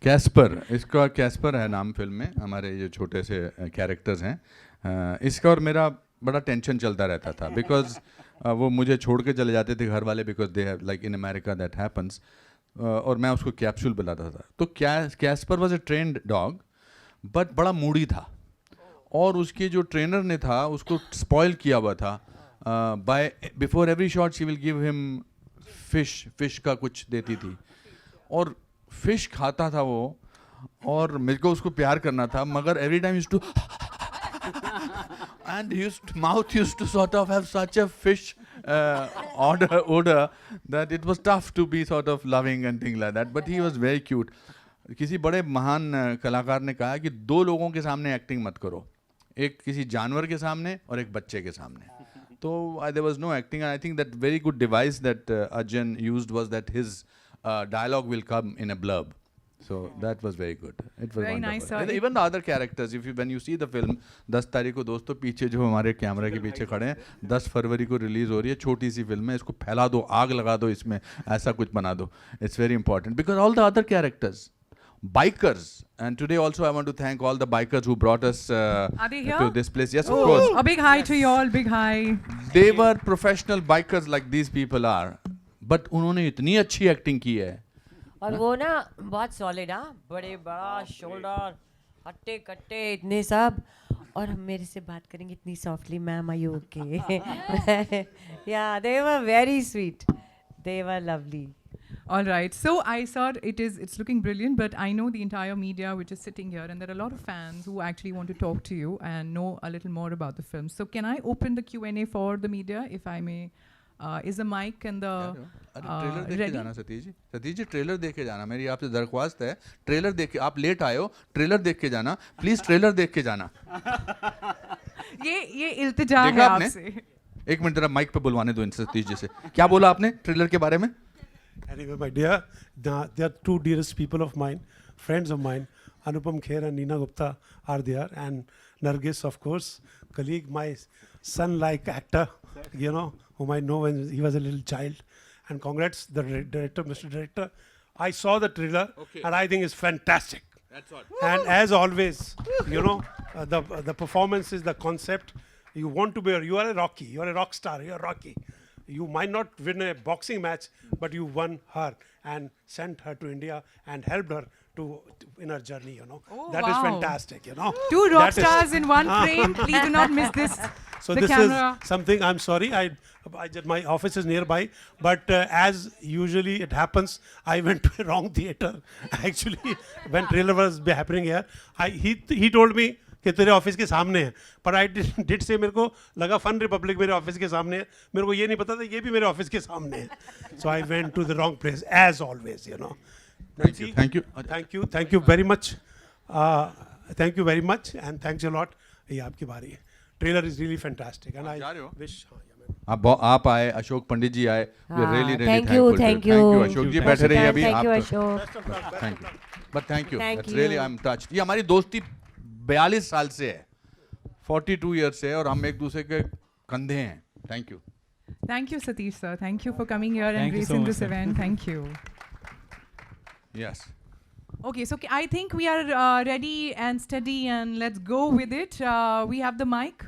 Caspar, इसका Caspar है नाम फिल्म में, हमारे जो छोटे से कैरेक्टर्स हैं। इसका और मेरा बड़ा टेंशन चलता रहता था बिकॉज वो मुझे छोड़ के चले जाते थे घर वाले, because they have like in America that happens, और मैं उसको कैप्सूल बुलाता था। तो Casper was a trained dog but बड़ा मूडी था, और उसके जो ट्रेनर ने था उसको स्पॉइल किया हुआ था। By before every shot she will give him fish का कुछ देती थी, और फिश खाता था वो, और मेरे को उसको प्यार करना था, मगर every time used to and mouth used to sort of have such a fish odor that it was tough to be sort of loving and things like that, but he was very cute. किसी बड़े महान कलाकार ने कहा कि 2 लोगों के सामने एक्टिंग मत करो, एक किसी जानवर के सामने और एक बच्चे के सामने। तो there was no acting, and I think that very good device that Arjun used was that his dialogue will come in a blurb. So that was very good. It was very wonderful. nice. Even the other characters, when you see the film, 10 तारीख को दोस्तों पीछे जो हमारे camera के पीछे खड़े हैं, 10 फरवरी को रिलीज हो रही है, छोटी सी फिल्म है, इसको फैला दो, आग लगा दो इसमें, ऐसा कुछ बना दो. It's very important because all the other characters, bikers, and today also I want to thank all the bikers who brought us to this place. Yes, of course. A big hi to you all, big hi. They were professional bikers like these people are, but उन्होंने इतनी अच्छी acting की है. और वो ना बहुत solid, बड़े बड़ा शोल्डर, हट्टे कट्टे इतने सब, और हम मेरे से बात करेंगे इतनी softly, ma'am are you okay? या they were very sweet, they were lovely. All right, so I saw it's looking brilliant, but I know the entire media which is sitting here, and there are a lot of fans who actually want to talk to you and know a little more about the film. So can I open the Q&A for the media, if I may? Is the mic and the trailer देख के ready? जाना Satish ji trailer देख के जाना, मेरी आपसे दरख्वास्त है. ट्रेलर देख के, आप लेट आए हो, ट्रेलर देख के जाना प्लीज, ट्रेलर देख के जाना. ये इल्तिजा है देखा आपने? आपसे. एक मिनट जरा माइक पे बुलवाने दो इनसे, सतीश जी से. क्या बोला आपने ट्रेलर के बारे में? Anyway, my dear, there are 2 dearest people of mine, friends of mine. Anupam Kher and Neena Gupta are there, and Nargis, of course, colleague, my son-like actor, whom I know when he was a little child. And congrats, the director, Mr. Director. I saw the trailer, and I think it's fantastic. That's all. And as always, the performance is the concept. You want to be, you are a Rocky, you are a rock star, you are Rocky. You might not win a boxing match, but you won her and sent her to India and helped her in her journey, Oh, that is wow. fantastic, 2 rock stars in one frame. Please do not miss this. So the this camera. is something, I'm sorry, my office is nearby, but as usually it happens, I went to a wrong theater. Actually, when trailer was happening here, he told me कि तेरे office के सामने है, पर I did से मेरे को लगा फन रिपब्लिक मेरे ऑफिस के सामने है, मेरे को ये नहीं पता था ये भी मेरे ऑफिस के सामने है. So I went to the wrong place as always, thank you very much, thank you very much, and thanks a lot. ये आपकी बारी है. Trailer is really fantastic and I wish आप आए, अशोक पंडित जी आए, really thank you, thank you. Ashok ji बैठे रहिए अभी Thank you, आप. Ashok. Thank you, but thank you, Thank that's you. Really, I am touched. ये हमारी दोस्ती 42 साल से है, 42 ईयर से है, और हम एक दूसरे के कंधे हैं. Thank you. Thank you, Satish sir. Thank you for coming here and Thank you so gracing much, this sir. event. Thank you. Yes. Okay, so I think we are ready and steady, and let's go with it. We have the mic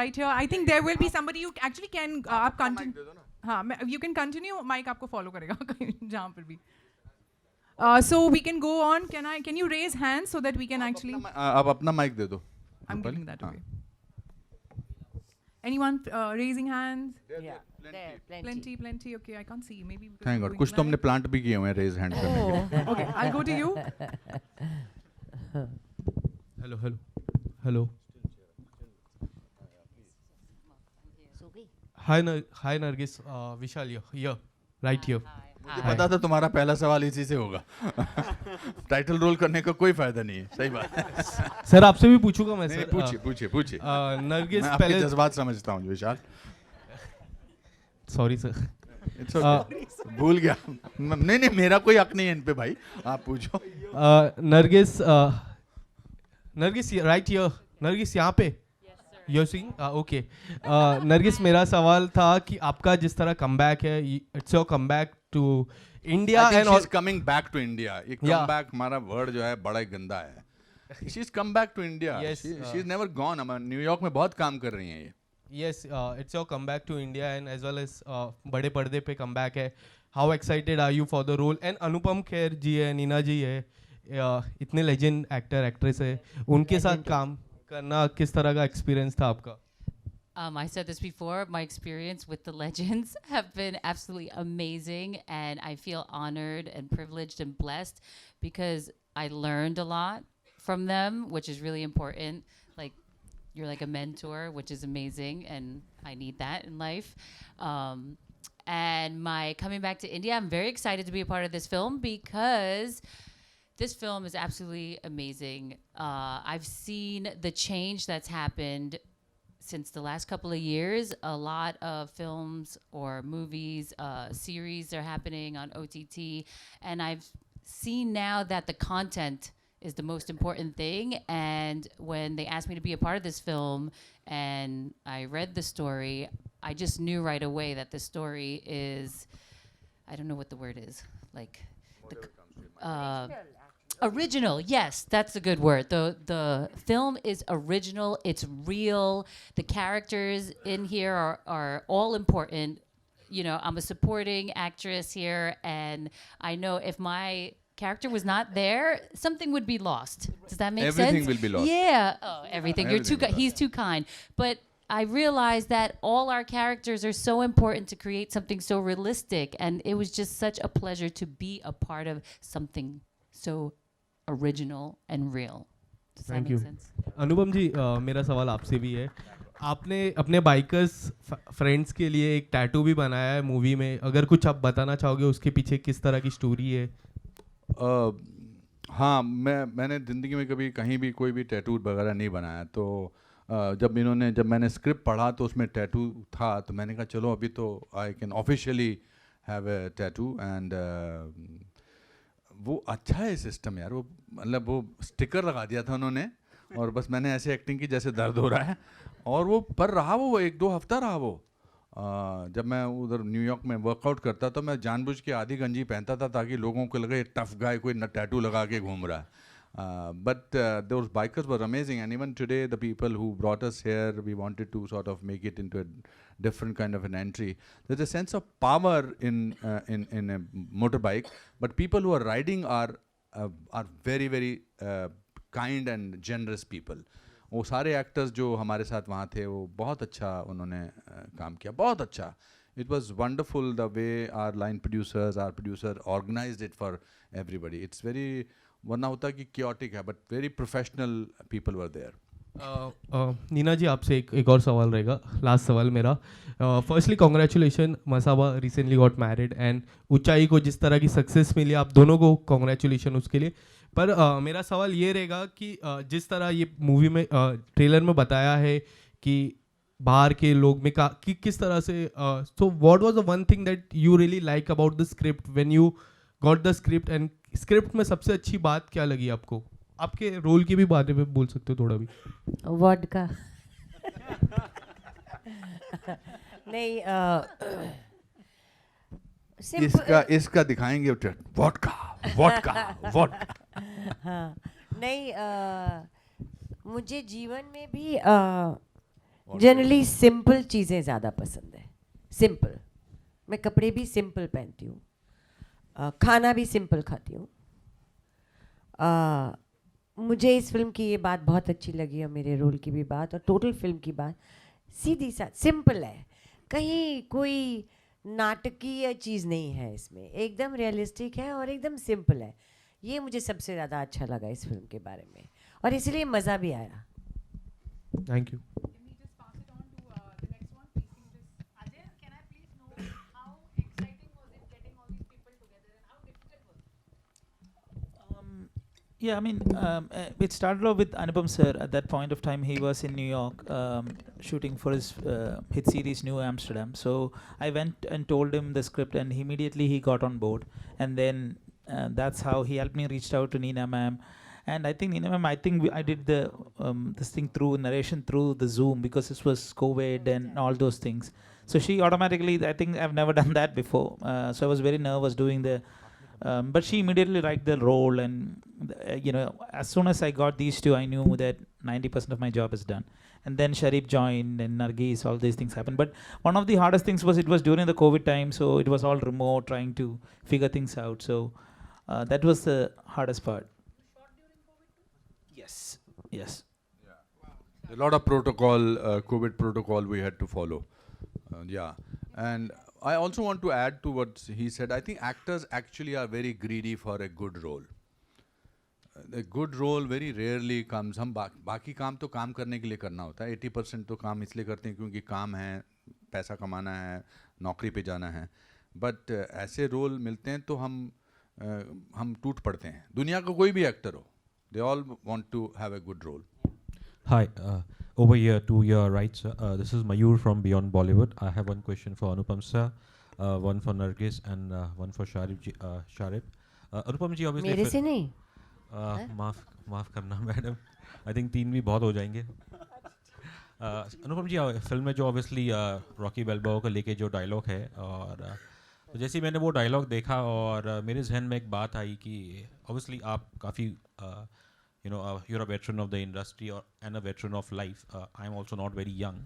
right here. I think there will be somebody who actually can आप continue. हाँ, you can continue. Mic आपको follow करेगा जहाँ पर भी. So we can go on. Can you raise hands so that we can actually? आप अपना mic दे दो. I'm giving that away. Anyone raising hands? Yeah, there, Plenty. Okay, I can't see. Maybe. because thank we're God, going कुछ तो हमने live. Plant भी किए हुए हैं रेज हैंड करने के. Okay, I'll go to you. Hello. Hi, Nargis. Vishal here, right here. मुझे पता था तुम्हारा पहला सवाल इसी से होगा. टाइटल रोल करने का कोई फायदा नहीं है. सही बात है. सर आपसे भी पूछूंगा मैं. नहीं, सर पूछिए. नरगिस मैं आपके पहले, जज्बात समझता हूँ विशाल. Sorry sir. It's okay. भूल गया. नहीं, मेरा कोई हक नहीं है इन पे भाई, आप पूछो. Nargis right here. नरगिस यहाँ पे. You're seeing? Okay. नरगिस, मेरा सवाल था कि आपका जिस तरह कमबैक है, it's your comeback to India I think and all. she's coming back to India. ये come Yeah. back हमारा word जो है बड़ा ही गंदा है. She's come back to India. Yes, She's never gone. हम न्यूयॉर्क में बहुत काम कर रही हैं ये. Yes, it's your comeback to India and as well as बड़े पर्दे पे comeback है. How excited are you for the role? And Anupam Kher जी है, नीना जी है, इतने legend actor actress है, उनके साथ काम करना किस तरह का experience था आपका? I said this before, my experience with the legends have been absolutely amazing, and I feel honored and privileged and blessed because I learned a lot from them, which is really important. Like, you're like a mentor, which is amazing, and I need that in life. And my coming back to India, I'm very excited to be a part of this film because this film is absolutely amazing. I've seen the change that's happened since the last couple of years. A lot of films or movies, series are happening on OTT, and I've seen now that the content is the most important thing. And when they asked me to be a part of this film and I read the story, I just knew right away that the story is, I don't know what the word is, like original. Yes, that's a good word. The film is original. It's real. The characters in here are all important. You know, I'm a supporting actress here, and I know if my character was not there, something would be lost. Does that make sense? Everything will be lost. Yeah. Oh, everything. You're too. Everything will be He's too kind. But I realized that all our characters are so important to create something so realistic, and it was just such a pleasure to be a part of something so original and real. Does that Thank make you. sense? अनुपम जी, मेरा सवाल आपसे भी है. आपने अपने bikers friends के लिए एक टैटू भी बनाया है मूवी में. अगर कुछ आप बताना चाहोगे उसके पीछे किस तरह की स्टोरी है? हाँ, मैंने ज़िंदगी में कभी कहीं भी कोई भी टैटू वगैरह नहीं बनाया. तो जब मैंने स्क्रिप्ट पढ़ा तो उसमें टैटू था, तो मैंने कहा चलो अभी तो I can officially have a tattoo. And वो अच्छा है सिस्टम यार. वो मतलब वो स्टिकर लगा दिया था उन्होंने और बस मैंने ऐसे एक्टिंग की जैसे दर्द हो रहा है, और वो पर रहा वो 1-2 हफ्ता रहा वो. जब मैं उधर न्यूयॉर्क में वर्कआउट करता तो मैं जानबूझ के आधी गंजी पहनता था ताकि लोगों को लगे टफ गाय कोई टैटू लगा के घूम रहा है. But those bikers were amazing, and even today the people who brought us here, we wanted to sort of make it into a different kind of an entry. There's a sense of power in a motorbike, but people who are riding are very very kind and generous people. वो सारे actors जो हमारे साथ वहाँ थे वो बहुत अच्छा उन्होंने काम किया, बहुत अच्छा. It was wonderful the way our line producers, our producer organized it for everybody. It's very, वरना होता कि chaotic है, but very professional people were there. Neena जी, आपसे एक और सवाल रहेगा, लास्ट सवाल मेरा. Firstly congratulation, Masaba recently got married and ऊंचाई को जिस तरह की सक्सेस मिली आप दोनों को कॉन्ग्रेचुलेशन उसके लिए. पर मेरा सवाल ये रहेगा कि जिस तरह ये मूवी में ट्रेलर में बताया है कि बाहर के लोग में कि किस तरह से, so what was the one thing that you really like about the script when you got the script, and script में सबसे अच्छी बात क्या लगी आपको? आपके रोल की भी बारे में बोल सकते हो थोड़ा भी. वोडका नहीं, इसका दिखाएंगे वोडका वोडका वोडका. हाँ, नहीं, मुझे जीवन में भी जनरली सिंपल चीज़ें ज़्यादा पसंद है. सिंपल, मैं कपड़े भी सिंपल पहनती हूँ, खाना भी सिंपल खाती हूँ. मुझे इस फिल्म की ये बात बहुत अच्छी लगी, और मेरे रोल की भी बात, और टोटल फिल्म की बात सीधी सा सिंपल है. कहीं कोई नाटकीय चीज़ नहीं है इसमें, एकदम रियलिस्टिक है और एकदम सिंपल है. ये मुझे सबसे ज़्यादा अच्छा लगा इस फिल्म के बारे में, और इसलिए मज़ा भी आया. Thank you. Yeah, I mean, it started off with Anupam sir. At that point of time, he was in New York shooting for his hit series New Amsterdam. So I went and told him the script, and immediately he got on board. And then that's how he helped me, reached out to Nina ma'am. And I think Nina ma'am, I did this thing through narration through the Zoom, because this was COVID and all those things. So she automatically, I think I've never done that before. So I was very nervous doing the, but she immediately liked the role, and as soon as I got these two, I knew that 90% of my job is done. And then Sharif joined, and Nargis, all these things happened. But one of the hardest things was it was during the COVID time, so it was all remote, trying to figure things out. So that was the hardest part. Yes. Yes. A lot of protocol, COVID protocol we had to follow. Yeah. And I also want to add to what he said. I think actors actually are very greedy for a good role. A good role very rarely comes. हम बाकी काम तो काम करने के लिए करना होता है. 80% तो काम इसलिए करते हैं क्योंकि काम है, पैसा कमाना है, नौकरी पे जाना है. बट ऐसे रोल मिलते हैं तो हम टूट पड़ते हैं. दुनिया का कोई भी एक्टर हो, they all want to have a good role. Hi, over here to your right, sir. This is Mayur from Beyond Bollywood. I have one question for Anupam sir, one for Nargis, and one for Sharif. Anupam ji, obviously. मेरे से नहीं. माफ करना madam. I think 3 भी बहुत हो जाएंगे. अनुपम जी, film में जो ऑब्वियसली रॉकी बैल्बाओ को लेके जो डायलॉग है, और तो जैसे ही मैंने वो डायलॉग देखा और मेरे जहन में एक बात आई कि ऑब्वियसली आप काफ़ी you're a veteran of the industry and a veteran of life. I'm also not very young.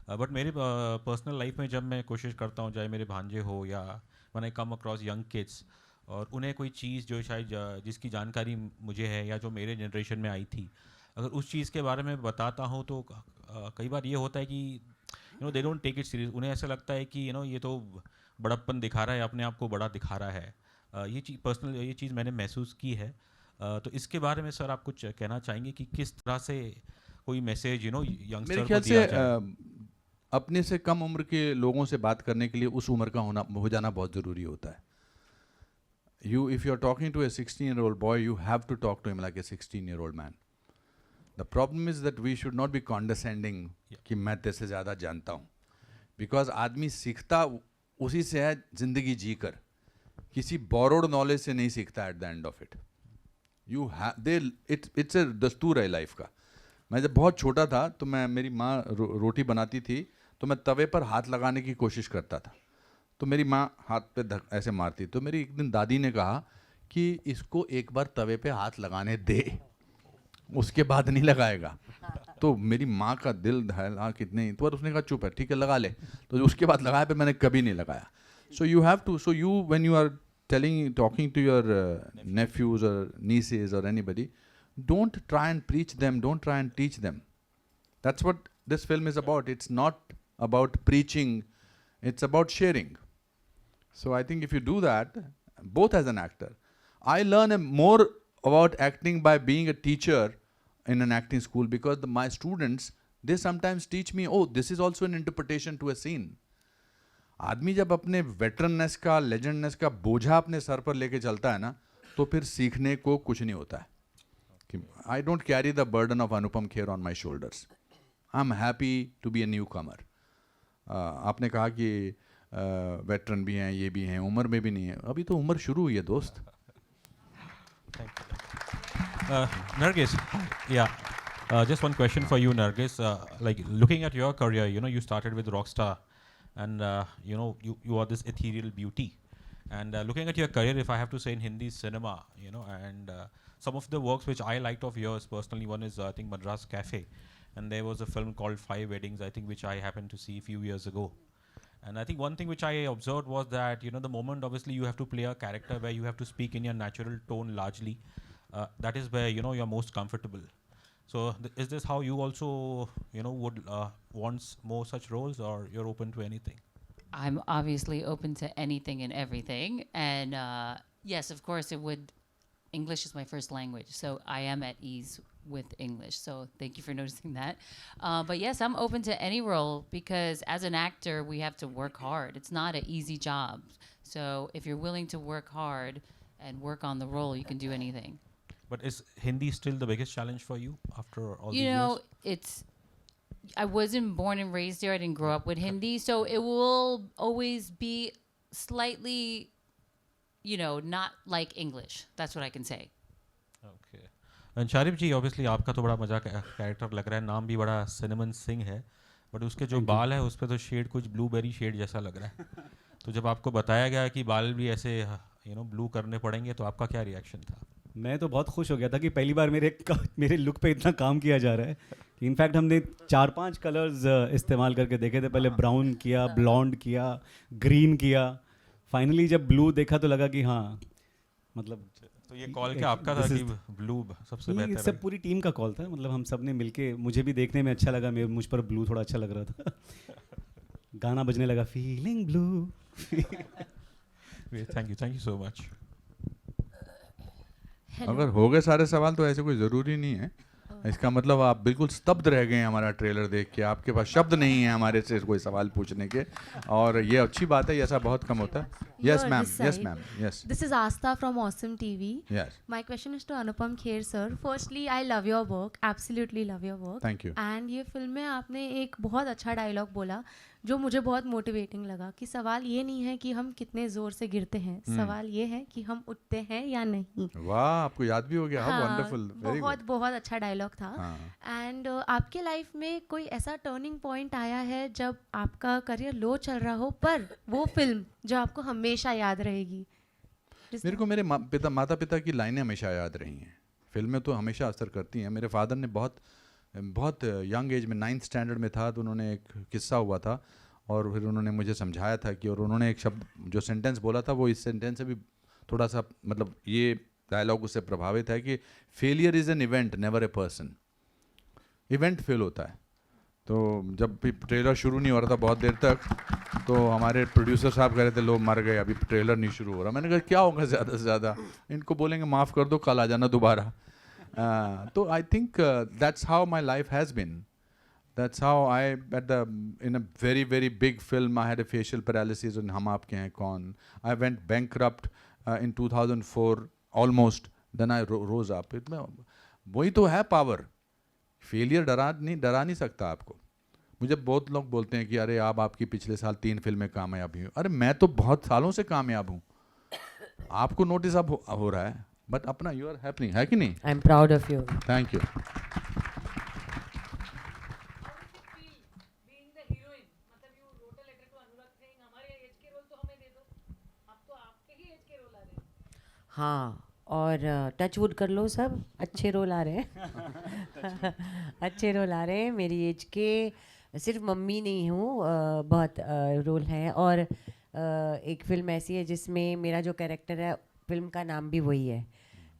But मेरे पर्सनल लाइफ में जब मैं कोशिश करता हूँ, चाहे मेरे भांजे हो या when I come across young kids, और उन्हें कोई चीज़ जो शायद जिसकी जानकारी मुझे है या जो मेरे जनरेशन में आई थी, अगर उस चीज़ के बारे में बताता हूँ तो कई बार ये होता है कि they don't take it serious. उन्हें ऐसा लगता है कि ये तो बड़प्पन दिखा रहा है, अपने आप को बड़ा दिखा रहा है. ये चीज़ पर्सनल, ये चीज़ मैंने महसूस की है. तो इसके बारे में सर आप कुछ कहना चाहेंगे कि किस तरह से कोई मैसेज यंगस्टर मेरे ख्याल से अपने से कम उम्र के लोगों से बात करने के लिए उस उम्र का हो जाना बहुत ज़रूरी होता है. If you're talking to a 16-year-old boy, you have to talk to him like a 16-year-old man. The problem is that we should not be condescending कि मैं तेरे से ज़्यादा जानता हूँ. Because आदमी सीखता उसी से है ज़िंदगी जी कर. किसी borrowed knowledge से नहीं सीखता at the end of it. It's a दस्तूर है लाइफ का. मैं जब बहुत छोटा था तो मेरी माँ रोटी बनाती थी तो मैं तवे पर हाथ लगाने की कोशिश करता था, तो मेरी माँ हाथ पे ऐसे मारती. तो मेरी एक दिन दादी ने कहा कि इसको एक बार तवे पे हाथ लगाने दे, उसके बाद नहीं लगाएगा. तो मेरी माँ का दिल दहला कितने, तो उसने कहा चुप है, ठीक है लगा ले. तो उसके बाद लगाया पे मैंने कभी नहीं लगाया. So you have to, when you are talking to your nephews or nieces or anybody, don't try and preach them, don't try and teach them. That's what this film is about. It's not about preaching, it's about sharing. So I think if you do that, both as an actor, I learn more about acting by being a teacher in an acting school, because my students, they sometimes teach me, oh, this is also an interpretation to a scene. आदमी जब अपने वेटरननेस का, लेजेंडनेस का बोझा अपने sir पर लेके चलता है ना, तो फिर सीखने को कुछ नहीं होता है. I don't carry the burden of Anupam Kher on my shoulders. I'm happy to be a newcomer. आपने कहा कि वेटरन भी हैं, ये भी हैं, उम्र में भी नहीं है. अभी तो उम्र शुरू हुई है दोस्त. Nargis, yeah. Just one question for you, Nargis. Like looking at your career, you started with Rockstar, and you are this ethereal beauty. And looking at your career, if I have to say in Hindi cinema, and some of the works which I liked of yours personally, one is I think Madras Cafe, and there was a film called Five Weddings, I think, which I happened to see a few years ago. And I think one thing which I observed was that the moment obviously you have to play a character where you have to speak in your natural tone largely, that is where you're most comfortable. So is this how you also would want more such roles, or you're open to anything? I'm obviously open to anything and everything, and yes, of course, English is my first language, so I am at ease with English. So thank you for noticing that. But yes, I'm open to any role, because as an actor, we have to work hard. It's not an easy job. So if you're willing to work hard and work on the role, you can do anything. But is Hindi still the biggest challenge for you after all these years? I wasn't born and raised here. I didn't grow up with Hindi, so it will always be slightly, not like English. That's what I can say. Okay. And Sharif ji, obviously आपका तो बड़ा मजा character लग रहा है, नाम भी बड़ा सिनेमन सिंह है. बट उसके जो बाल है उस पर तो शेड कुछ ब्लूबेरी शेड जैसा लग रहा है। तो जब आपको बताया गया कि बाल भी ऐसे ब्लू करने पड़ेंगे तो आपका क्या रिएक्शन था? मैं तो बहुत खुश हो गया था कि पहली बार मेरे लुक पे इतना काम किया जा रहा है कि इनफैक्ट हमने 4-5 कलर्स इस्तेमाल करके देखे थे। पहले ब्राउन किया, ब्लॉन्ड किया, ग्रीन किया, फाइनली जब ब्लू देखा तो लगा कि हाँ, मतलब तो ये कॉल क्या आपका था कि ब्लू सबसे बेहतर सब पूरी टीम का कॉल था। मतलब हम सब ने मिलके, मुझे भी देखने में अच्छा लगा, मुझ पर ब्लू थोड़ा अच्छा लग रहा था। गाना बजने लगा, feeling blue. Thank you so much. अगर हो गए सारे सवाल तो ऐसे कोई ज़रूरी नहीं है। इसका मतलब आप बिल्कुल स्तब्ध रह गए हैं हमारा ट्रेलर देख के, आपके पास शब्द नहीं है हमारे से कोई सवाल पूछने के, और ये अच्छी बात है, ऐसा बहुत कम होता है। Yes ma'am, yes ma'am, yes. This is Asta from Awesome TV. Yes. My question is to Anupam Kher sir. Firstly, I love your work. Absolutely love your work. Thank you. And ये film में आपने एक बहुत अच्छा dialogue बोला जो मुझे बहुत मोटिवेटिंग लगा कि सवाल ये नहीं है कि हम कितने ज़ोर से गिरते हैं, सवाल ये है कि हम उठते हैं या नहीं। वाह, आपको याद भी हो गया। हाँ, वंडरफुल, वेरी बहुत गुड। बहुत अच्छा डायलॉग था। हाँ। एंड आपके लाइफ में कोई ऐसा टर्निंग पॉइंट आया है जब आपका करियर लो चल रहा हो, पर वो फिल्म जो आपको हमेशा याद रहेगी? मेरे को मेरे माता पिता की लाइनें हमेशा याद रही हैं। फिल्में तो हमेशा असर करती हैं। मेरे फादर ने बहुत यंग एज में 9th स्टैंडर्ड में था तो उन्होंने एक किस्सा हुआ था और फिर उन्होंने मुझे समझाया था कि, और उन्होंने एक शब्द जो सेंटेंस बोला था वो इस सेंटेंस से भी थोड़ा सा, मतलब ये डायलॉग उससे प्रभावित है कि failure is an event, never a person. Event fail होता है। तो जब भी ट्रेलर शुरू नहीं हो रहा था बहुत देर तक, तो हमारे प्रोड्यूसर साहब कह रहे थे लोग मर गए, अभी ट्रेलर नहीं शुरू हो रहा। मैंने कहा क्या होगा ज़्यादा से ज़्यादा, इनको बोलेंगे माफ़ कर दो, कल आ जाना दोबारा। तो I think that's how my life has been. That's how in a very, very big film, I had a facial paralysis in Hum Aapke Hain Kaun. I went bankrupt in 2004 almost. Then I rose up. वही तो है power. Failure डरा नहीं सकता आपको। मुझे बहुत लोग बोलते हैं कि अरे आपकी पिछले साल 3 फिल्में कामयाब हुई। अरे मैं तो बहुत सालों से कामयाब हूँ। आपको नोटिस अब हो रहा है, बट अपना यू आर हैपनिंग, है कि नहीं? I am proud of you. Thank you. हाँ, और टच वुड कर लो, सब अच्छे रोल आ रहे हैं। अच्छे रोल आ रहे हैं। मेरी एज के सिर्फ मम्मी नहीं हूँ, बहुत रोल हैं। और एक फिल्म ऐसी है जिसमें मेरा जो कैरेक्टर है, फिल्म का नाम भी वही है।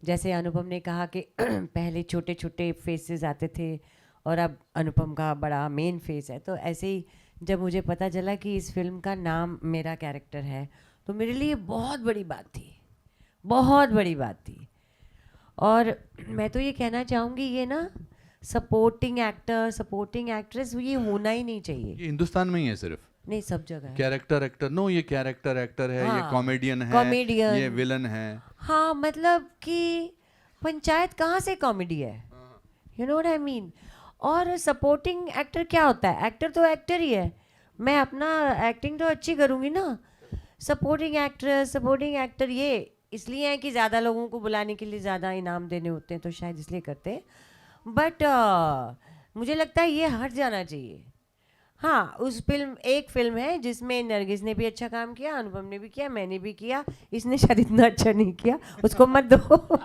जैसे अनुपम ने कहा कि पहले छोटे छोटे फेसेस आते थे और अब अनुपम का बड़ा मेन फेस है, तो ऐसे ही जब मुझे पता चला कि इस फिल्म का नाम मेरा कैरेक्टर है, तो मेरे लिए बहुत बड़ी बात थी, बहुत बड़ी बात थी। और मैं तो ये कहना चाहूँगी, ये ना सपोर्टिंग एक्टर, सपोर्टिंग एक्ट्रेस, ये होना ही नहीं चाहिए। ये हिंदुस्तान में ही है सिर्फ? नहीं, सब जगह है। कैरेक्टर एक्टर, नो, ये कैरेक्टर एक्टर है। हाँ, ये कॉमेडियन है, कॉमेडियन, ये विलन है। हाँ, मतलब कि पंचायत कहाँ से कॉमेडी है, you know what I mean. और सपोर्टिंग एक्टर क्या होता है? एक्टर तो एक्टर ही है। मैं अपना एक्टिंग तो अच्छी करूँगी ना। सपोर्टिंग एक्ट्रेस, सपोर्टिंग एक्टर ये इसलिए है कि ज़्यादा लोगों को बुलाने के लिए ज़्यादा इनाम देने होते हैं, तो शायद इसलिए करते हैं। बट मुझे लगता है ये हट जाना चाहिए। हाँ, एक फिल्म है जिसमें नरगिस ने भी अच्छा काम किया, अनुपम ने भी किया, मैंने भी किया। इसने शायद इतना अच्छा नहीं किया, उसको मत दो।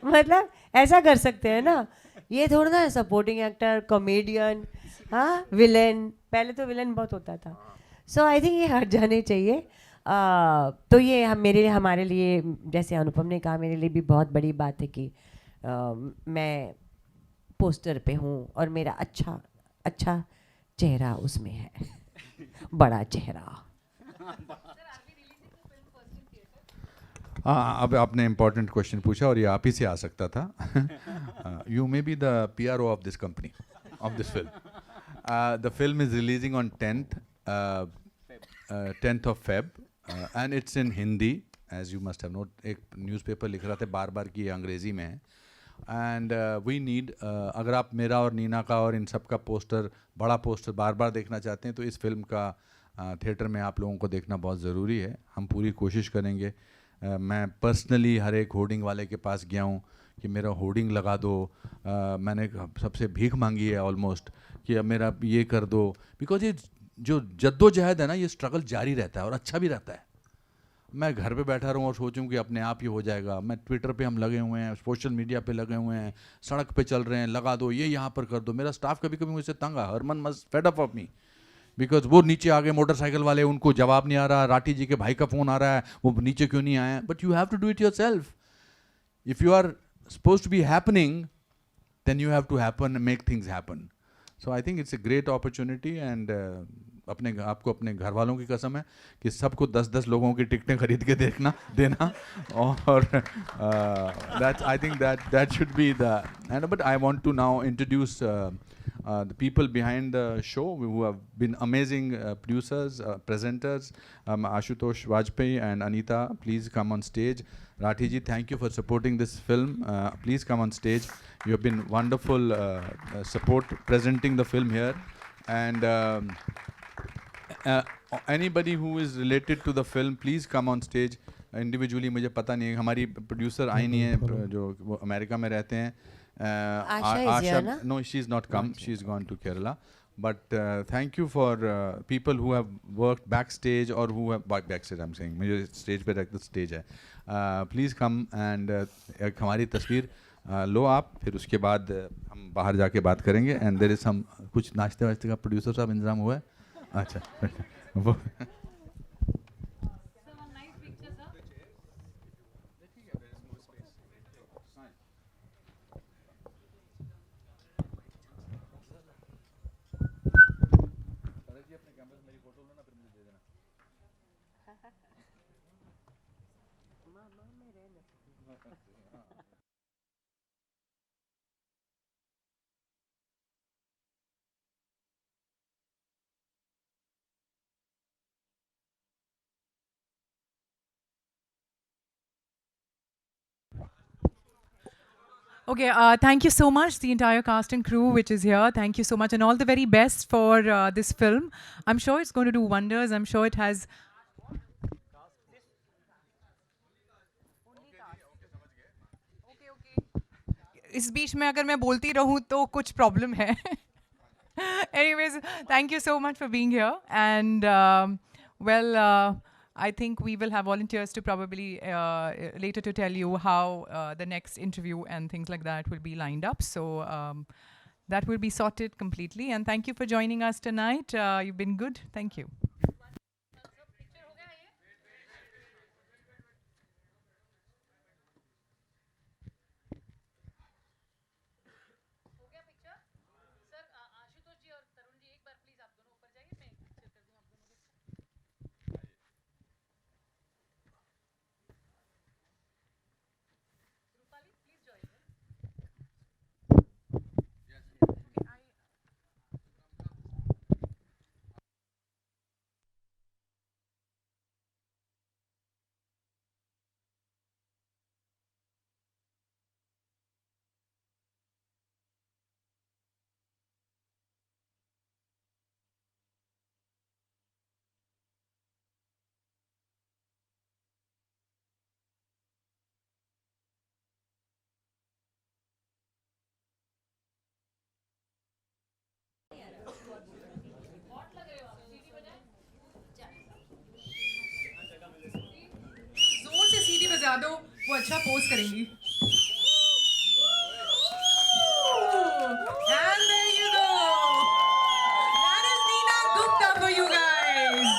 मतलब ऐसा कर सकते हैं ना। ये थोड़ा ना सपोर्टिंग एक्टर, कॉमेडियन, हाँ, विलन। पहले तो विलन बहुत होता था। सो आई थिंक ये हट जाने चाहिए। तो ये हमारे लिए, जैसे अनुपम ने कहा, मेरे लिए भी बहुत बड़ी बात है कि मैं पोस्टर पे हूँ और मेरा अच्छा चेहरा उसमें है। बड़ा चेहरा। हाँ, अब आपने इम्पोर्टेंट क्वेश्चन पूछा और ये आप ही से आ सकता था। You may be the PRO of this company, of this film. The film is releasing on 10th of Feb and it's in Hindi, as you must have noted. एक न्यूज़पेपर लिख रहा था बार कि ये अंग्रेज़ी में है। एंड वी नीड, अगर आप मेरा और नीना का और इन सब का पोस्टर, बड़ा पोस्टर बार देखना चाहते हैं, तो इस फिल्म का थिएटर में आप लोगों को देखना बहुत ज़रूरी है। हम पूरी कोशिश करेंगे। मैं पर्सनली हर एक होर्डिंग वाले के पास गया हूँ कि मेरा होर्डिंग लगा दो, मैंने सबसे भीख मांगी है ऑलमोस्ट कि अब मेरा ये कर दो, बिकॉज ये जो जद्दोजहद है ना, ये स्ट्रगल जारी रहता है और अच्छा भी रहता है। मैं घर पे बैठा रहूँ और सोचूं कि अपने आप ही हो जाएगा, मैं ट्विटर पे हम लगे हुए हैं, सोशल मीडिया पे लगे हुए हैं, सड़क पे चल रहे हैं, लगा दो ये यहाँ पर कर दो। मेरा स्टाफ कभी कभी मुझसे तंग है, Harman must fed up of me, because वो नीचे आ गए मोटरसाइकिल वाले, उनको जवाब नहीं आ रहा, राठी जी के भाई का फ़ोन आ रहा है, वो नीचे क्यों नहीं आए। But you have to do it yourself. If you are supposed to be happening, then you have to happen and make things happen. So I think it's a great opportunity, and आपको अपने घर वालों की कसम है कि सबको 10-10 लोगों की टिकटें खरीद के देना और that I think that should be the, and but I want to now introduce the people behind the show who have been amazing producers, presenters. Ashutosh Vajpayee and Anita, please come on stage. Rathi ji, thank you for supporting this film. Please come on stage. You have been wonderful support presenting the film here. And anybody who is related to the film, please come on stage. Individually मुझे पता नहीं है, हमारी producer I नहीं है जो वो America में रहते हैं। Asha, no, she's not come. She's gone to Kerala. But thank you for people who have worked backstage or who have backstage. I'm saying मुझे stage पे रख, the stage है. Please come and एक हमारी तस्वीर लो आप, फिर उसके बाद हम बाहर जाके बात करेंगे। And there is some कुछ नाश्ते वाश्ते का प्रोड्यूसर साहब इंतजाम हुआ है? अच्छा वो Okay, thank you so much, the entire cast and crew which is here. Thank you so much, and all the very best for this film. I'm sure it's going to do wonders. I'm sure it has. इस बीच में अगर मैं बोलती रहूँ तो कुछ problem है. Anyways, thank you so much for being here, and I think we will have volunteers to probably later to tell you how the next interview and things like that will be lined up. So that will be sorted completely. And thank you for joining us tonight. You've been good. Thank you. जोर से सीटी बजा दो, वो अच्छा pose करेंगी. And there you go. That is Neena Gupta for you guys.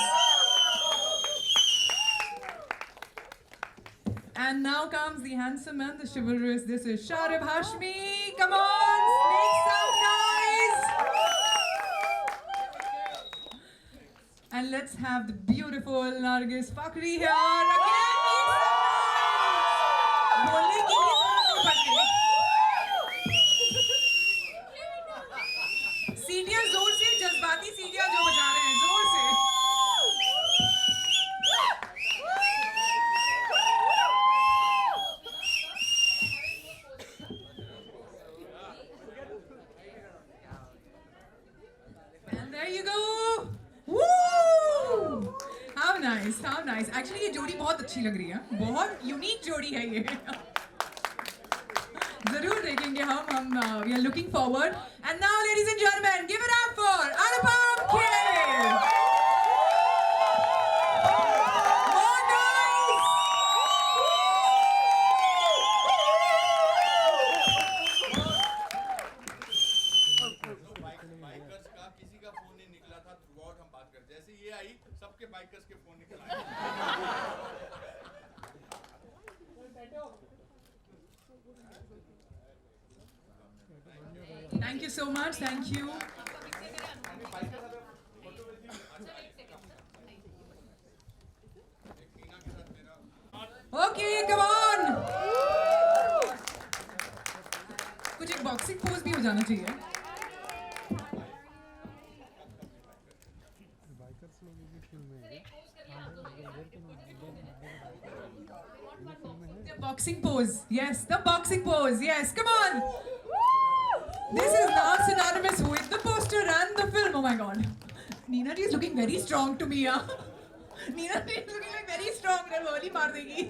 And now comes the handsome and the chivalrous. This is Sharif Hashmi. Come on, make some noise. And let's have the beautiful Nargis Fakhri here again. बोलने की ही जरूरत नहीं पड़ती. सीटियां जोर से, जज्बाती सीटियां जो बजा रहे हैं जोर से. And there you go. Woo! How nice, how nice. Actually ये जोड़ी बहुत अच्छी लग रही है. बहुत यूनिक जोड़ी है ये. we are looking forward. And now, ladies and gentlemen, give it up for Anupam Kher. More noise. Bikers का किसी का फोन नहीं निकला था थ्रूआउट हम बात कर जैसे ये आई सबके बाइकर्स के फोन निकल आए Thank you so much. Thank you. Okay, come on. कुछ एक बॉक्सिंग पोज भी हो जाना चाहिए. The boxing pose. Yes, the boxing pose. Yes, come on. This is now synonymous with the poster and the film. Oh my god. Neena ji is looking very strong to me. Neena ji is looking like very strong. Nervoli maar degi.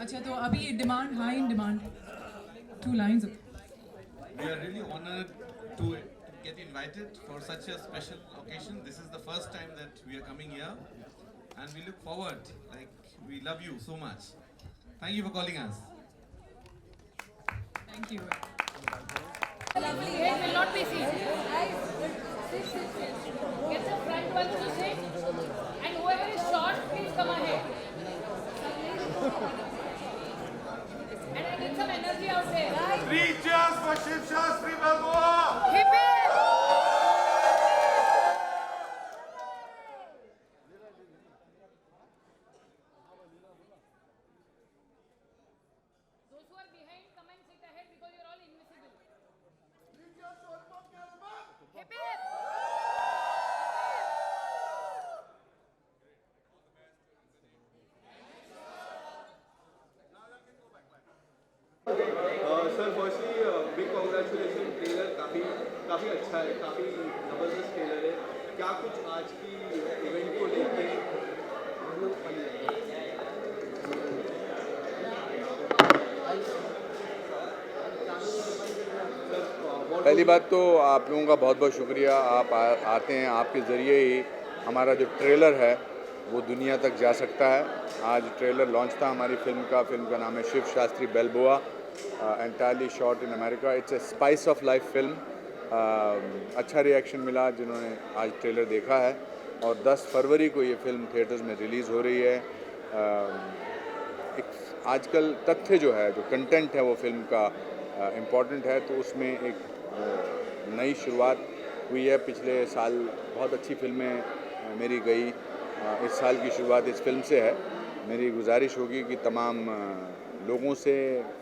अच्छा तो अभी demand high in demand 2 lines. We are really honored to get invited for such a special occasion. This is the first time that we are coming here and we look forward. Like, we love you so much. Thank you for calling us. Thank you. Lovely. It will not be seen. Sit. Get the front ones to sit. And whoever is short, please come ahead. And I need some energy out there. 3 cheers for Shiv Shastri Balboa! Hip hip! Those who are behind, come and sit ahead because you're all invisible. Hip hip! Sir firstly big congratulation trailer काफ़ी अच्छा है काफ़ी ज़बरदस्त trailer है क्या कुछ आज की इवेंट को लेके पहली बात तो आप लोगों का बहुत बहुत शुक्रिया आप आते हैं आपके ज़रिए ही हमारा जो ट्रेलर है वो दुनिया तक जा सकता है आज ट्रेलर लॉन्च था हमारी फिल्म का नाम है Shiv Shastri Balboa entirely shot in America it's a spice of life film अच्छा रिएक्शन मिला जिन्होंने आज ट्रेलर देखा है और 10 फरवरी को ये फिल्म थिएटर्स में रिलीज़ हो रही है आजकल तथ्य जो है जो कंटेंट है वो फिल्म का इम्पॉर्टेंट है तो उसमें एक नई शुरुआत हुई है पिछले साल बहुत अच्छी फिल्में मेरी गई इस साल की शुरुआत इस फिल्म से है मेरी गुजारिश होगी कि तमाम लोगों से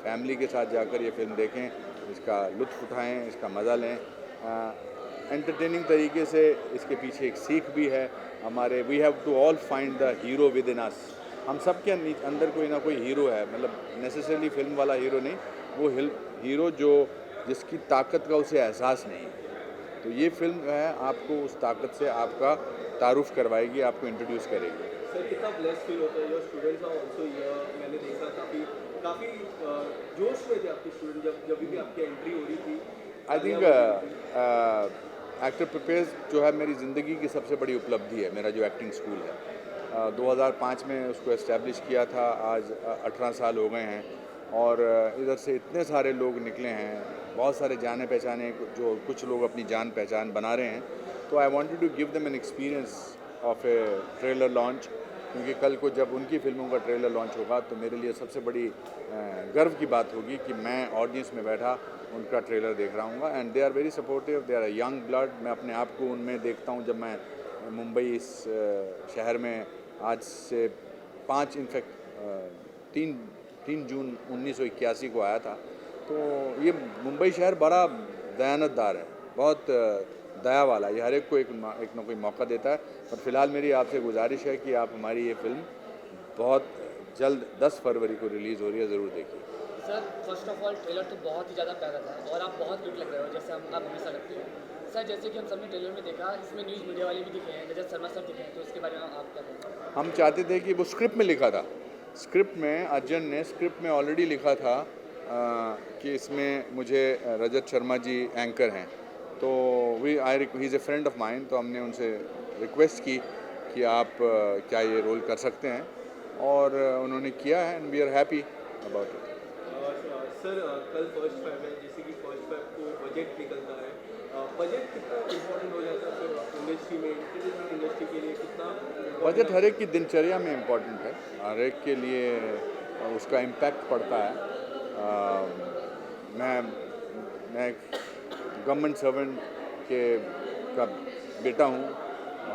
फैमिली के साथ जाकर ये फिल्म देखें इसका लुत्फ़ उठाएं इसका मज़ा लें एंटरटेनिंग तरीके से इसके पीछे एक सीख भी है हमारे we have to all find the hero within us हम सब के अंदर कोई ना कोई हीरो है मतलब नेसेसरली फिल्म वाला हीरो नहीं वो हीरो जो जिसकी ताकत का उसे एहसास नहीं तो ये फिल्म है आपको उस ताकत से आपका तारुफ करवाएगी आपको इंट्रोड्यूस करेगी सर कितना ब्लेस्ड फील होता है your students are also here मैंने देखा काफ़ी जोश में थे आपके स्टूडेंट जब भी आपकी एंट्री हो रही थी आई थिंक एक्टर प्रिपेयर्स जो है मेरी ज़िंदगी की सबसे बड़ी उपलब्धि है मेरा जो एक्टिंग स्कूल है 2005 में उसको इस्टेब्लिश किया था आज 18 साल हो गए हैं और इधर से इतने सारे लोग निकले हैं बहुत सारे जाने पहचाने जो कुछ लोग अपनी जान पहचान बना रहे हैं तो I wanted to give them an experience of a trailer launch क्योंकि कल को जब उनकी फिल्मों का ट्रेलर लॉन्च होगा तो मेरे लिए सबसे बड़ी गर्व की बात होगी कि मैं ऑडियंस में बैठा उनका ट्रेलर देख रहा हूँ and they are very supportive they are a young blood मैं अपने आप को उनमें देखता हूँ जब मैं मुंबई इस शहर में आज से 5 इनफैक्ट 3 जून 1981 को आया था। तो ये मुंबई शहर बड़ा दयानतदार है, बहुत दया वाला, ये हर एक को एक ना कोई मौका देता है। और फिलहाल मेरी आपसे गुजारिश है कि आप हमारी ये फिल्म बहुत जल्द 10 फरवरी को रिलीज़ हो रही है, ज़रूर देखिए। Sir first of all trailer तो बहुत ही ज़्यादा प्यारा था और आप बहुत क्यूट लग रहे हो, जैसे आप हमेशा लगते हो। सर जैसे कि हम सबने ट्रेलर में देखा, इसमें न्यूज़ मीडिया वाले भी दिखे हैं, रजत शर्मा सर दिखे हैं, तो इसके बारे में आप क्या कहेंगे? हम चाहते थे कि वो स्क्रिप्ट में लिखा था, स्क्रिप्ट में अर्जन ने स्क्रिप्ट में ऑलरेडी लिखा था कि इसमें मुझे रजत शर्मा जी एंकर हैं, तो he is a friend of mine, तो हमने उनसे रिक्वेस्ट की कि आप क्या ये रोल कर सकते हैं, और उन्होंने किया है and we are happy about it. Sir कल फर्स्ट फाइव है, जैसे कि फर्स्ट फाइव को बजट निकलता है, बजट कितना इम्पोर्टेंट हो जाता है फिर इंडस्ट्री में, एंटरटेनमेंट इंडस्ट्री के लिए कितना? बजट हर एक की दिनचर्या में इम्पोर्टेंट है, हर एक के लिए उसका इम्पैक्ट पड़ता है। मैं गवर्नमेंट सर्वेंट का बेटा हूँ,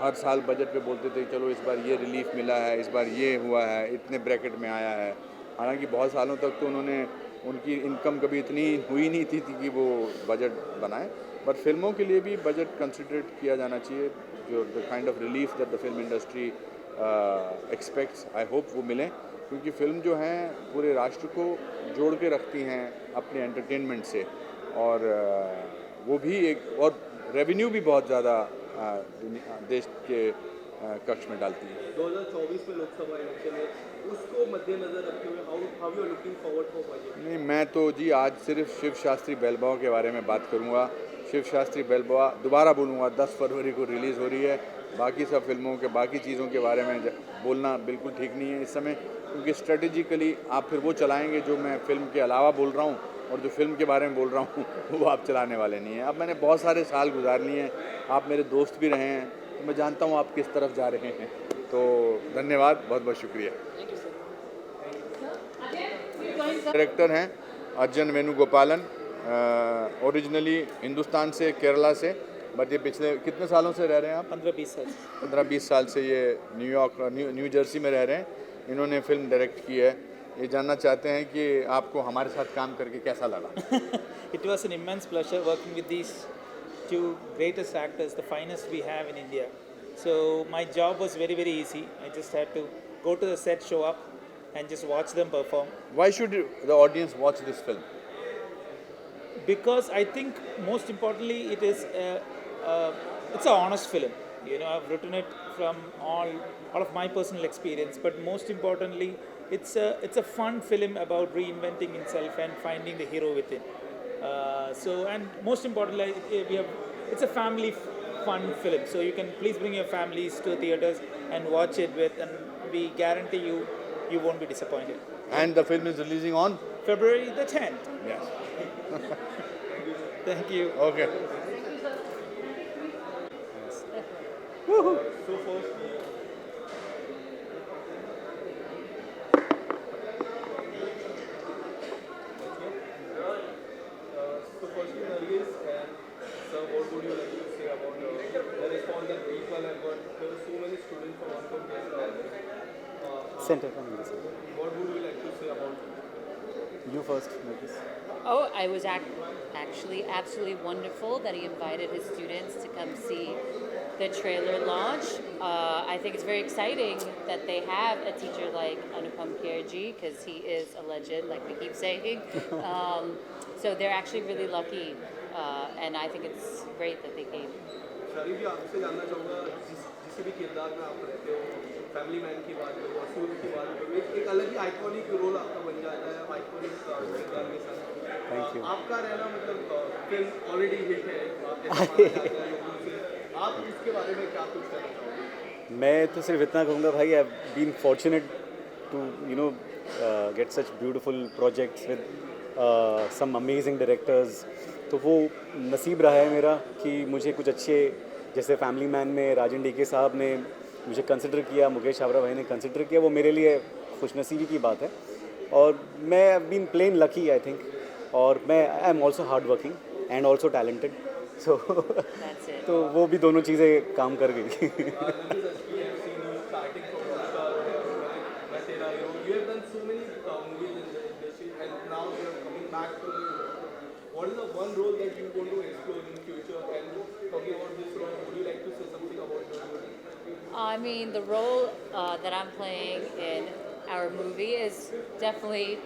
हर साल बजट पे बोलते थे चलो इस बार ये रिलीफ मिला है, इस बार ये हुआ है, इतने ब्रैकेट में आया है। हालांकि बहुत सालों तक तो उनकी इनकम कभी इतनी हुई नहीं थी कि वो बजट बनाए, बट फिल्मों के लिए भी बजट कंसिडरेट किया जाना चाहिए। जो the kind of relief that the film industry aspects, I hope वो मिलें, क्योंकि फिल्म जो हैं पूरे राष्ट्र को जोड़ के रखती हैं अपने एंटरटेनमेंट से, और वो भी एक और रेवेन्यू भी बहुत ज़्यादा देश के कक्ष में डालती है। 2024 में लोकसभा इलेक्शन है, उसको मद्देनजर रखते हुए how you are looking forward for budget? नहीं, मैं तो जी आज सिर्फ शिव शास्त्री बेलबॉय के बारे में बात करूंगा। शिव शास्त्री बेलबॉय दोबारा बोलूँगा 10 फरवरी को रिलीज़ हो रही है। बाकी सब फिल्मों के बाकी चीज़ों के बारे में बोलना बिल्कुल ठीक नहीं है इस समय, क्योंकि स्ट्रेटेजिकली आप फिर वो चलाएंगे जो मैं फिल्म के अलावा बोल रहा हूँ, और जो फिल्म के बारे में बोल रहा हूँ वो आप चलाने वाले नहीं हैं। अब मैंने बहुत सारे साल गुजार लिए हैं, आप मेरे दोस्त भी रहे हैं, तो मैं जानता हूँ आप किस तरफ जा रहे हैं। तो धन्यवाद, बहुत बहुत शुक्रिया। डायरेक्टर हैं अर्जन वेणुगोपालन, ओरिजिनली हिंदुस्तान से, केरला से, बट ये पिछले कितने सालों से रह रहे हैं आप? 15-20 साल से ये न्यू जर्सी में रह रहे हैं। इन्होंने फिल्म डायरेक्ट की है। ये जानना चाहते हैं कि आपको हमारे साथ काम करके कैसा लगा? It was an immense pleasure working with these two greatest actors, the finest we have in India. So my job was very, very easy. I just had to go to the set, show up, and just watch them perform. Why should the audience watch this film? Because I think most importantly, it's an honest film. You know, I've written it from all of my personal experience, but most importantly, it's a fun film about reinventing himself and finding the hero within. And most importantly, it's a family fun film. So you can please bring your families to theaters and watch it and we guarantee you won't be disappointed. And the film is releasing on February the 10th. Yes. Thank you. Okay. So firstly, Nargis and sir, what would you like to say about the response that people have got? There were so many students from Anupam Kher. Center from this. What would you like to say about You first, Nargis. Oh, I was actually absolutely wonderful that he invited his students to come see the trailer launch. I think it's very exciting that they have a teacher like Anupam Kher ji, because he is a legend, like we keep saying. So they're actually really lucky, and I think it's great that they came. शरीफ जी, आपसे जानना चाहूँगा, जिस भी किरदार में आप रहते हो, फैमिली मैन की बात करो, असुर की बात करो, एक अलग ही आइकॉनिक रोल आपका बन जाता है आइकॉनिक किरदार के साथ। Thank you. आपका रहना मतलब फिल्म ऑलरेडी हिट है, आप ऐसा माना जाता है लोगों से, आप इसके बारे में क्या कुछ कहना चाहोगे? मैं तो सिर्फ इतना कहूँगा भाई, I've been fortunate to get such beautiful projects with some amazing directors. तो वो नसीब रहा है मेरा कि मुझे कुछ अच्छे, जैसे फैमिली मैन में राजन डीके साहब ने मुझे कंसिडर किया, मुकेश छाबड़ा भाई ने कंसिडर किया, वो मेरे लिए खुशनसीबी की बात है। और मैं I been plain lucky I think, और मैं I am also hard working and also talented, so That's it. तो वो भी दोनों चीज़ें काम कर गई You have done so many movies in the industry, and now you are coming back to what is the one role that you want to explore in future? And talking about this role, would you like to say something about your movie? I mean, the role that I'm playing in our movie is definitely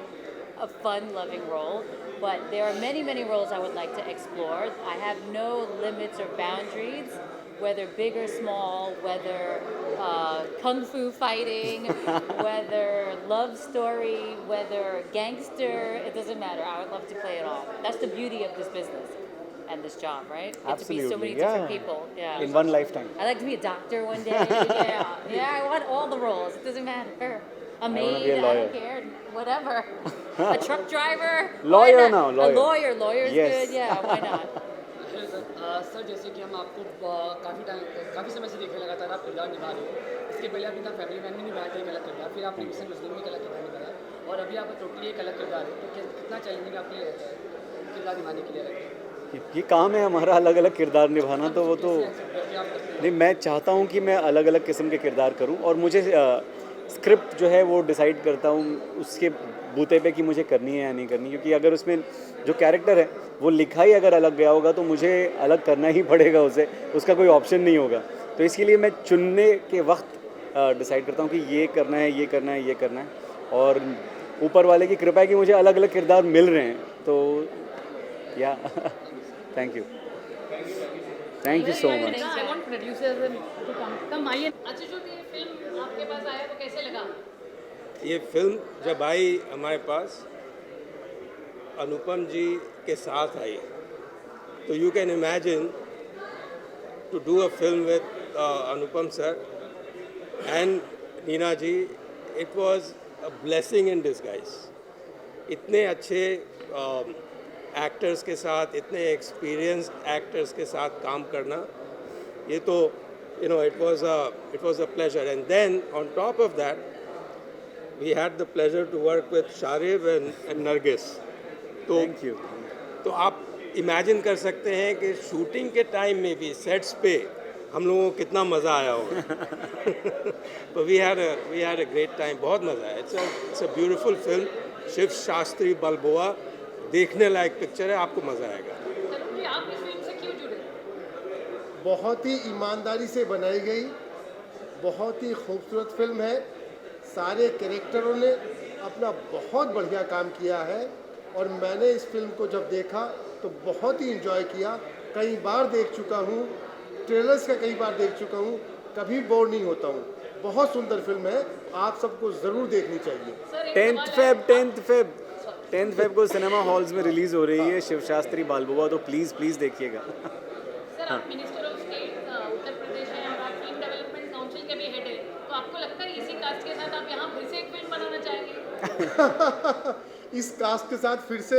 a fun-loving role, but there are many, many roles I would like to explore. I have no limits or boundaries, whether big or small, whether kung fu fighting, whether love story, whether gangster, it doesn't matter. I would love to play it all. That's the beauty of this business and this job, right? Get Absolutely, to be so many yeah. different people. Yeah. in one lifetime. I like to be a doctor one day. Yeah, I want all the roles. It doesn't matter. A wanna maid, be a I lawyer. don't care. Whatever. A truck driver. Lawyer why not? now, lawyer. A lawyer. Lawyer's Yes. good. Yeah, why not? Hello sir sir जैसे कि हम आपको काफ़ी समय से देखे लगातार आप किरदार निभा रहे हो। इसके पहले आपने फैमिली मैन में निभाया था एक अलग किरदार, फिर आपने मिशन मुस्लिम में एक अलग किरदार निभाया और अभी आप टोटली एक अलग किरदार है। तो कितना चैलेंजिंग आपके लिए रहता है किरदार निभाने के लिए रहता है? ये काम है हमारा अलग अलग किरदार निभाना, तो वो तो नहीं, मैं चाहता हूँ कि मैं अलग अलग किस्म के किरदार करूँ और मुझे स्क्रिप्ट जो है वो डिसाइड करता हूँ उसके बूते पे कि मुझे करनी है या नहीं करनी, क्योंकि अगर उसमें जो कैरेक्टर है वो लिखा ही अगर अलग गया होगा तो मुझे अलग करना ही पड़ेगा उसे, उसका कोई ऑप्शन नहीं होगा। तो इसके लिए मैं चुनने के वक्त डिसाइड करता हूँ कि ये करना है, ये करना है, ये करना है, और ऊपर वाले की कृपा है कि मुझे अलग अलग किरदार मिल रहे हैं। तो या thank you so much. I want producers to come आइए। अच्छा जो ये फिल्म आपके पास आया तो कैसे लगा? ये फिल्म जब आई हमारे पास अनुपम जी के साथ आई, तो you can imagine to do a film with Anupam sir and Neena ji, it was a blessing in disguise. इतने अच्छे एक्टर्स के साथ, इतने एक्सपीरियंस्ड एक्टर्स के साथ काम करना, ये तो you know, it was a pleasure. And then on top of that, we had the pleasure to work with Sharif and Nargis. तो थैंक यू। तो आप इमेजिन कर सकते हैं कि शूटिंग के टाइम में भी सेट्स पे हम लोगों को कितना मज़ा आया होगा। तो we had a great time, बहुत मज़ा आया। It's a beautiful film, Shiv Shastri Balboa, देखने लायक पिक्चर है, आपको मज़ा आएगा। तरुण जी आप इस फिल्म से क्यों जुड़े? बहुत ही ईमानदारी से बनाई गई, बहुत ही खूबसूरत फिल्म है। सारे कैरेक्टरों ने अपना बहुत बढ़िया काम किया है और मैंने इस फिल्म को जब देखा तो बहुत ही एंजॉय किया। कई बार देख चुका हूँ, ट्रेलर्स का कई बार देख चुका हूँ, कभी बोर नहीं होता हूँ। बहुत सुंदर फिल्म है, आप सबको ज़रूर देखनी चाहिए। 10th फेब को सिनेमा हॉल्स में रिलीज़ हो रही है शिव शास्त्री बालबुआ, तो प्लीज़ देखिएगा। सर आप minister of state Uttar Pradesh हैं और आप फिल्म डेवलपमेंट काउंसिल के भी हेड हैं, तो आपको लगता है इसी कास्ट के साथ आप यहाँ फिर से एक फिल्म बनाना चाहेंगे? इस कास्ट के साथ फिर से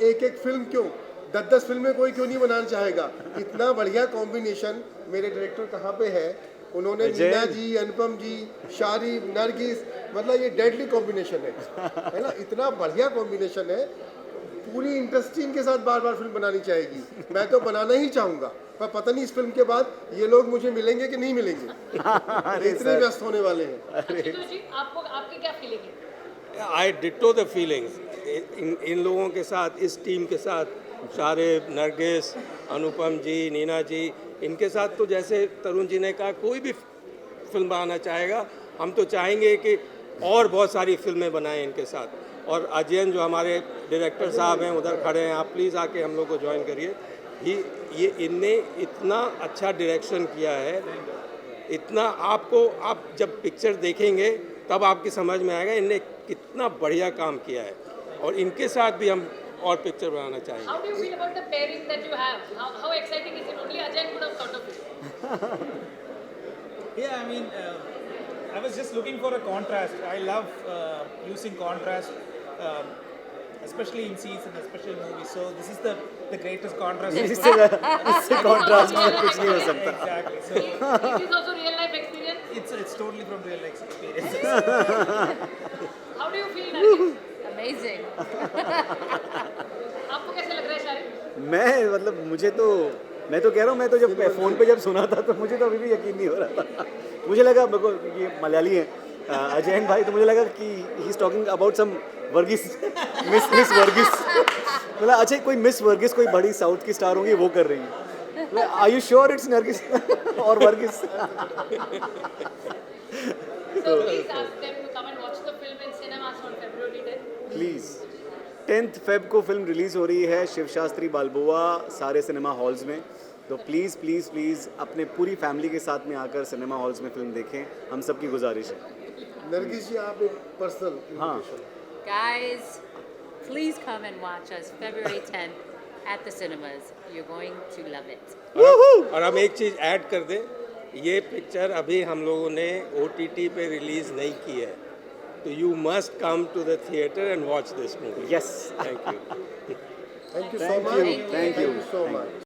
एक फिल्म क्यों, 10 फिल्में कोई क्यों नहीं बनाना चाहेगा। इतना बढ़िया कॉम्बिनेशन मेरे डायरेक्टर कहाँ पे है, उन्होंने नीना जी, अनुपम जी, शारिफ, नरगिस, मतलब ये डेडली कॉम्बिनेशन है ना। इतना बढ़िया कॉम्बिनेशन है, पूरी इंडस्ट्री इनके साथ बार बार फिल्म बनानी चाहेगी। मैं तो बनाना ही चाहूँगा, पर पता नहीं इस फिल्म के बाद ये लोग मुझे मिलेंगे कि नहीं मिलेंगे। इतने व्यस्त होने वाले हैं। जी आपको आपकी क्या फीलिंग है? आई डिटो द फीलिंग्स इन लोगों के साथ, इस टीम के साथ, शारिफ, नरगिस, अनुपम जी, नीना जी, इनके साथ तो जैसे तरुण जी ने कहा कोई भी फिल्म बनाना चाहेगा, हम तो चाहेंगे कि और बहुत सारी फिल्में बनाएं इनके साथ। और अजयन जो हमारे डायरेक्टर साहब हैं उधर खड़े हैं, आप प्लीज़ आके हम लोग को ज्वाइन करिए। ये इनने इतना अच्छा डायरेक्शन किया है, इतना आपको, आप जब पिक्चर देखेंगे तब आपकी समझ में आएगा इनने कितना बढ़िया काम किया है, और इनके साथ भी हम और पिक्चर बनाना चाहेंगे। How do you feel about the pairing that you have? How exciting is it? Only Ajay could have thought of it. Yeah, I mean, I was just looking for a contrast. I love using contrast, especially in scenes and especially in movies. So this is the greatest contrast. इससे contrast में कुछ नहीं हो सकता। Exactly. So It is also real life experience. it's totally from real life experience. How do you feel, Nargis? Amazing. आपको कैसे लग रहा है शारिफ? मैं मतलब मुझे तो मैं तो कह रहा हूँ, मैं तो जब फ़ोन पे जब सुना था तो मुझे तो अभी भी यकीन नहीं हो रहा था. मुझे लगा, मेरे को ये मलयाली है अजयन भाई, तो मुझे लगा कि he is talking about some Varghese, miss Varghese. मतलब अच्छा, कोई मिस वर्गीस कोई बड़ी साउथ की स्टार होंगी वो कर रही है. Are you sure it's Nargis और Varghese? So please ask them to come and watch the film in cinemas on February 10th. Please. 10th Feb को फिल्म रिलीज़ हो रही है शिव शास्त्री बालबुआ सारे सिनेमा हॉल्स में. तो प्लीज़ प्लीज़ प्लीज़ अपने पूरी फैमिली के साथ में आकर सिनेमा हॉल्स में फिल्म देखें, हम सबकी गुजारिश है. नरगिस जी, आप एक पर्सनल हाँ. Guys, please come and watch us February 10th at the cinemas. You're going to love it. और हम एक चीज़ ऐड कर दें, ये पिक्चर अभी हम लोगों ने OTT पे रिलीज़ नहीं की है, तो you must come to the theatre and watch this movie. Yes. Thank you. Thank you so much. Thank you. So much.